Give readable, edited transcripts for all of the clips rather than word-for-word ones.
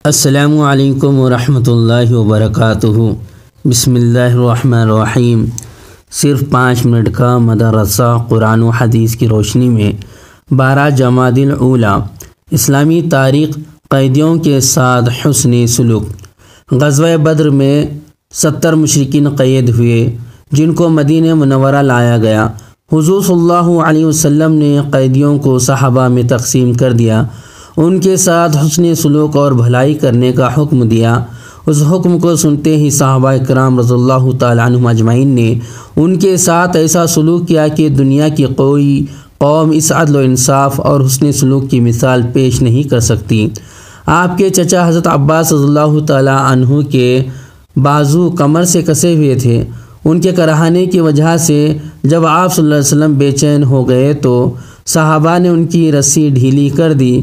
السلام علیکم ورحمۃ اللہ وبرکاتہ۔ بسم اللہ الرحمن الرحیم۔ صرف 5 منٹ کا مدرسہ قرآن و حدیث کی روشنی میں 12 جمادی الاولیٰ اسلامی تاریخ قیدیوں کے ساتھ حسن سلوک۔ غزوہ بدر میں 70 مشرکین قید ہوئے جن کو مدینہ منورہ لایا گیا۔ حضور صلی اللہ علیہ وسلم نے قیدیوں کو صحابہ میں تقسیم کر دیا، ان کے ساتھ حسن سلوک اور بھلائی کرنے کا حکم دیا۔ اس حکم کو سنتے ہی صحابہ کرام رضی اللہ تعالیٰ عنہم اجمعین نے ان کے ساتھ ایسا سلوک کیا کہ دنیا کی کوئی قوم اس عدل و انصاف اور حسن سلوک کی مثال پیش نہیں کر سکتی۔ آپ کے چچا حضرت عباس رضی اللہ تعالیٰ عنہ کے بازو کمر سے کسے ہوئے تھے۔ ان کے کراہنے کی وجہ سے جب آپ صلی اللہ علیہ وسلم بے چین ہو گئے تو صحابہ نے ان کی رسی ڈھیلی کر دی۔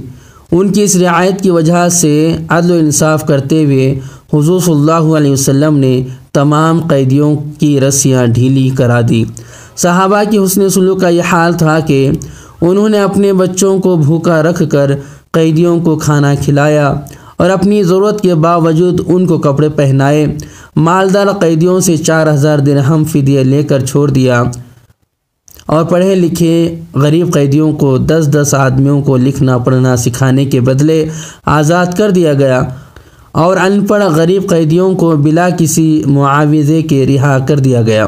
ان کی اس رعایت کی وجہ سے عدل و انصاف کرتے ہوئے حضور صلی اللہ علیہ وسلم نے تمام قیدیوں کی رسیاں ڈھیلی کرا دی۔ صحابہ کی حسن سلوک کا یہ حال تھا کہ انہوں نے اپنے بچوں کو بھوکا رکھ کر قیدیوں کو کھانا کھلایا اور اپنی ضرورت کے باوجود ان کو کپڑے پہنائے۔ مالدار قیدیوں سے 4000 درہم فدیہ لے کر چھوڑ دیا اور پڑھے لکھے غریب قیدیوں کو 10 آدمیوں کو لکھنا پڑھنا سکھانے کے بدلے آزاد کر دیا گیا اور ان پڑھ غریب قیدیوں کو بلا کسی معاوضے کے رہا کر دیا گیا۔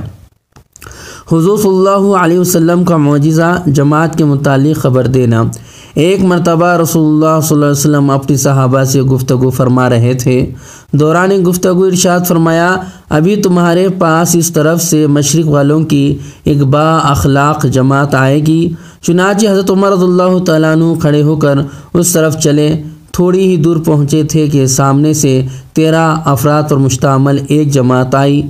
حضور صلی اللہ علیہ وسلم کا معجزہ جماعت کے متعلق خبر دینا۔ ایک مرتبہ رسول اللہ صلی اللہ علیہ وسلم اپنی صحابہ سے گفتگو فرما رہے تھے۔ دوران گفتگو ارشاد فرمایا، ابھی تمہارے پاس اس طرف سے مشرق والوں کی ایک با اخلاق جماعت آئے گی۔ چنانچہ حضرت عمر رضی اللہ تعالیٰ عنہ کھڑے ہو کر اس طرف چلے۔ تھوڑی ہی دور پہنچے تھے کہ سامنے سے 13 افراد پر مشتمل ایک جماعت آئی۔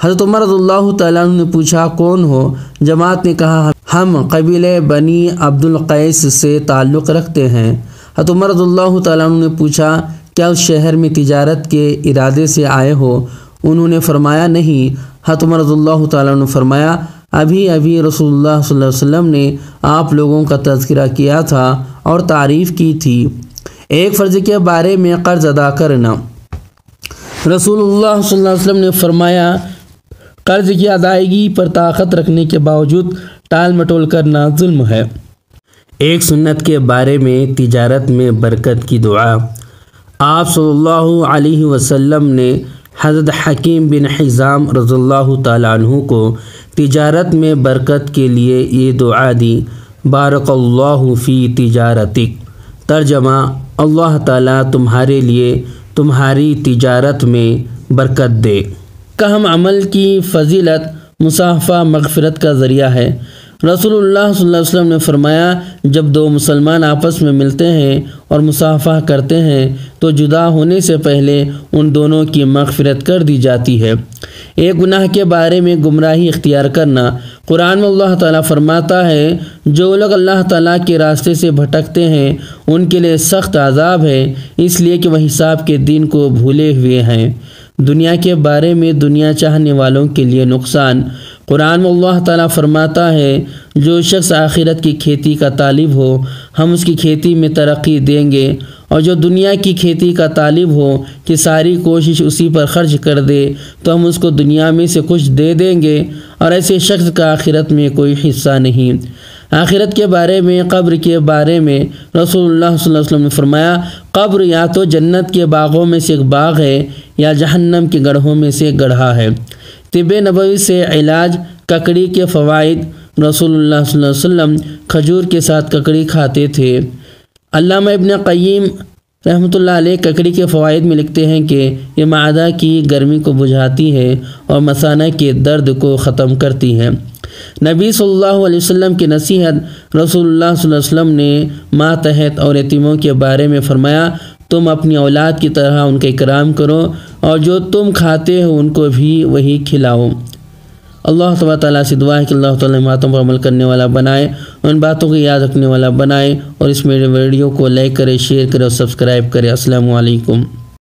حضرت عمر رضی اللہ تعالیٰ عنہ نے پوچھا، کون ہو؟ جماعت نے کہا، ہم قبیلہ بنی عبد القیس سے تعلق رکھتے ہیں۔ حضرت عمر رضی اللہ تعالیٰ عنہ نے پوچھا، کیا اس شہر میں تجارت کے ارادے سے آئے ہو؟ انہوں نے فرمایا، نہیں۔ حضرت عمر رضی اللہ تعالیٰ عنہ نے فرمایا، ابھی رسول اللہ صلی اللہ علیہ وسلم نے آپ لوگوں کا تذکرہ کیا تھا اور تعریف کی تھی۔ ایک فرض کے بارے میں قرض ادا کرنا۔ رسول اللہ صلی اللہ علیہ وسلم نے فرمایا، قرض کی ادائیگی پر طاقت رکھنے کے باوجود ٹال مٹول کرنا ظلم ہے۔ ایک سنت کے بارے میں تجارت میں برکت کی دعا۔ آپ صلی اللہ علیہ وسلم نے حضرت حکیم بن حزام رضی اللہ تعالیٰ عنہ کو تجارت میں برکت کے لیے یہ دعا دی، بارک اللہ فی تجارتک۔ ترجمہ، اللہ تعالیٰ تمہارے لیے تمہاری تجارت میں برکت دے۔ کم عمل کی فضیلت مصافحہ مغفرت کا ذریعہ ہے۔ رسول اللہ صلی اللہ علیہ وسلم نے فرمایا، جب 2 مسلمان آپس میں ملتے ہیں اور مصافحہ کرتے ہیں تو جدا ہونے سے پہلے ان دونوں کی مغفرت کر دی جاتی ہے۔ ایک گناہ کے بارے میں گمراہی اختیار کرنا۔ قرآن میں اللہ تعالیٰ فرماتا ہے، جو لوگ اللہ تعالیٰ کے راستے سے بھٹکتے ہیں ان کے لیے سخت عذاب ہے، اس لیے کہ وہ حساب کے دن کو بھولے ہوئے ہیں۔ دنیا کے بارے میں دنیا چاہنے والوں کے لیے نقصان۔ قرآن میں اللہ تعالیٰ فرماتا ہے، جو شخص آخرت کی کھیتی کا طالب ہو ہم اس کی کھیتی میں ترقی دیں گے، اور جو دنیا کی کھیتی کا طالب ہو کہ ساری کوشش اسی پر خرچ کر دے تو ہم اس کو دنیا میں سے کچھ دے دیں گے، اور ایسے شخص کا آخرت میں کوئی حصہ نہیں۔ آخرت کے بارے میں قبر کے بارے میں رسول اللہ صلی اللہ علیہ وسلم نے فرمایا، قبر یا تو جنت کے باغوں میں سے ایک باغ ہے یا جہنم کے گڑھوں میں سے ایک گڑھا ہے۔ طب نبوی سے علاج، ککڑی کے فوائد۔ رسول اللہ صلی اللہ علیہ وسلم کھجور کے ساتھ ککڑی کھاتے تھے۔ علامہ ابن قیم رحمۃ اللہ علیہ ککڑی کے فوائد میں لکھتے ہیں کہ یہ معدہ کی گرمی کو بجھاتی ہے اور مثانہ کے درد کو ختم کرتی ہے۔ نبی صلی اللہ علیہ وسلم کی نصیحت۔ رسول اللہ صلی اللہ علیہ وسلم نے ماتحت اور یتیموں کے بارے میں فرمایا، تم اپنی اولاد کی طرح ان کا اکرام کرو اور جو تم کھاتے ہو ان کو بھی وہی کھلاؤ۔ اللہ تعالیٰ سے دعا ہے کہ اللہ تعالیٰ باتوں پر عمل کرنے والا بنائے، ان باتوں کو یاد رکھنے والا بنائے، اور اس میرے ویڈیو کو لائک کرے، شیئر کرے اور سبسکرائب کرے۔ السلام علیکم۔